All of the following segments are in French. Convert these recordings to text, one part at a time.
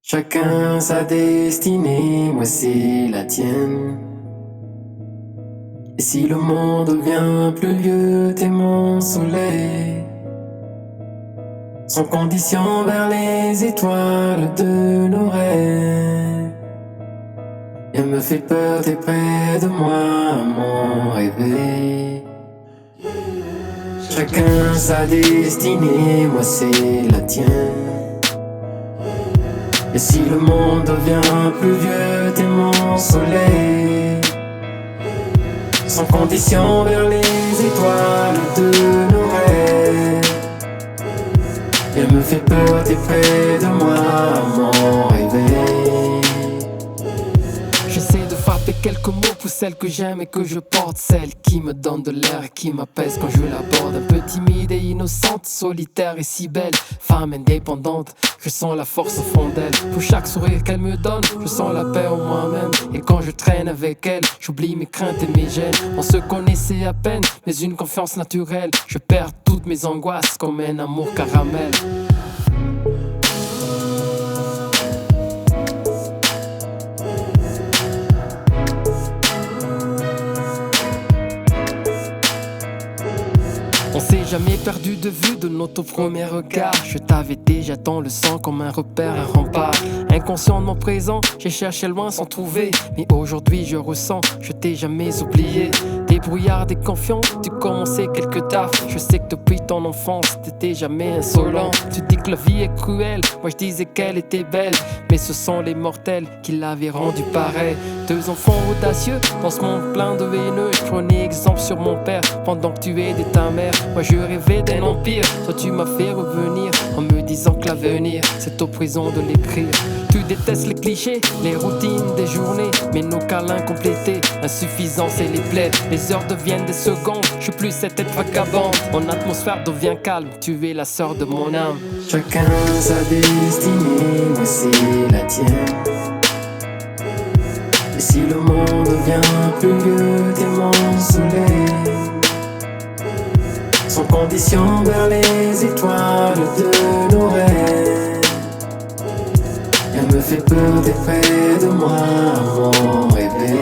Chacun sa destinée, moi c'est la tienne. Et si le monde devient pluvieux, t'es mon soleil. Sans condition vers les étoiles de nos rêves. Elle me fait peur, t'es près de moi, mon réveil. Chacun sa destinée, moi c'est la tienne. Et si le monde devient plus vieux, t'es mon soleil. Sans condition vers les étoiles de nos rêves. Elle me fait peur, t'es près de moi, mon réveil. J'essaie de frapper quelques mots pour celle que j'aime et que je porte. Celle qui me donne de l'air et qui m'apaise quand je l'aborde. Un peu timide et innocente, solitaire et si belle. Femme indépendante, je sens la force au fond d'elle. Pour chaque sourire qu'elle me donne, je sens la paix en moi-même. Et quand je traîne avec elle, j'oublie mes craintes et mes gênes. On se connaissait à peine, mais une confiance naturelle. Je perds toutes mes angoisses comme un amour caramel. On s'est jamais perdu de vue de notre premier regard. Je t'avais déjà dans le sang comme un repère, un rempart. Inconscient de mon présent, j'ai cherché loin sans trouver. Mais aujourd'hui je ressens, je t'ai jamais oublié. Débrouillard et confiant, tu commençais quelques tafs. Je sais que depuis ton enfance, t'étais jamais insolent. Tu dis que la vie est cruelle, moi je disais qu'elle était belle. Mais ce sont les mortels qui l'avaient rendu pareil. Deux enfants audacieux, dans ce monde plein de haineux. Je prenais exemple sur mon père, pendant que tu aidais ta mère. Moi je rêvais d'un empire, toi tu m'as fait revenir en me disant que l'avenir c'est au présent de l'écrire. Tu détestes les clichés, les routines des journées, mais nos câlins complétés, l'insuffisance et les plaies. Les heures deviennent des secondes, je suis plus cette tête vagabonde. Mon atmosphère devient calme, tu es la sœur de mon âme. Chacun sa destinée, moi c'est la tienne. Et si le monde devient plus vieux, t'es mon soleil. Sans condition vers les étoiles de nos rêves. Elle me fait peur, t'es près de moi, mon réveil.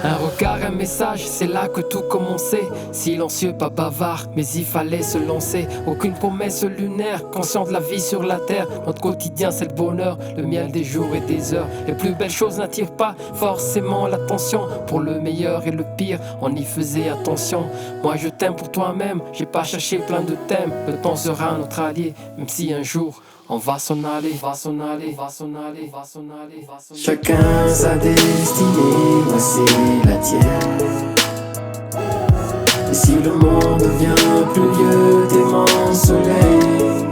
Un regard, un message, c'est là que tout commençait. Silencieux, pas bavard, mais il fallait se lancer. Aucune promesse lunaire, conscient de la vie sur la terre. Notre quotidien c'est le bonheur, le miel des jours et des heures. Les plus belles choses n'attirent pas forcément l'attention. Pour le meilleur et le pire, on y faisait attention. Moi je t'aime pour toi-même, j'ai pas cherché plein de thèmes. Le temps sera notre allié, même si un jour on va s'en aller, va s'en aller, va s'en aller, va s'en aller, va s'en aller. Chacun sa destinée, moi c'est la tienne. Et si le monde devient plus vieux, t'es mon soleil.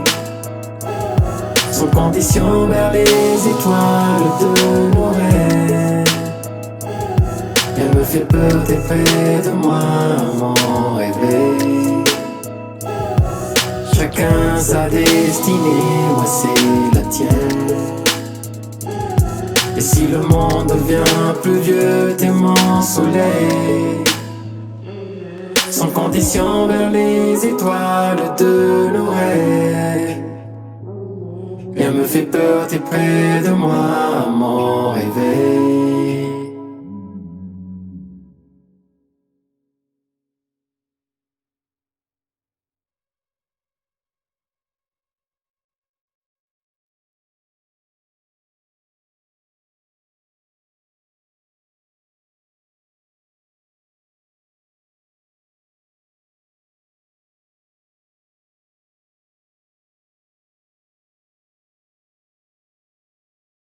Sans condition vers les étoiles de nos rêves. Elle me fait peur, t'es près de moi, mon réveil. Chacun sa destinée, moi c'est la tienne. Et si le monde devient plus vieux, t'es mon soleil. Sans condition vers les étoiles de nos rêves. Rien me fait peur, t'es près de moi, mon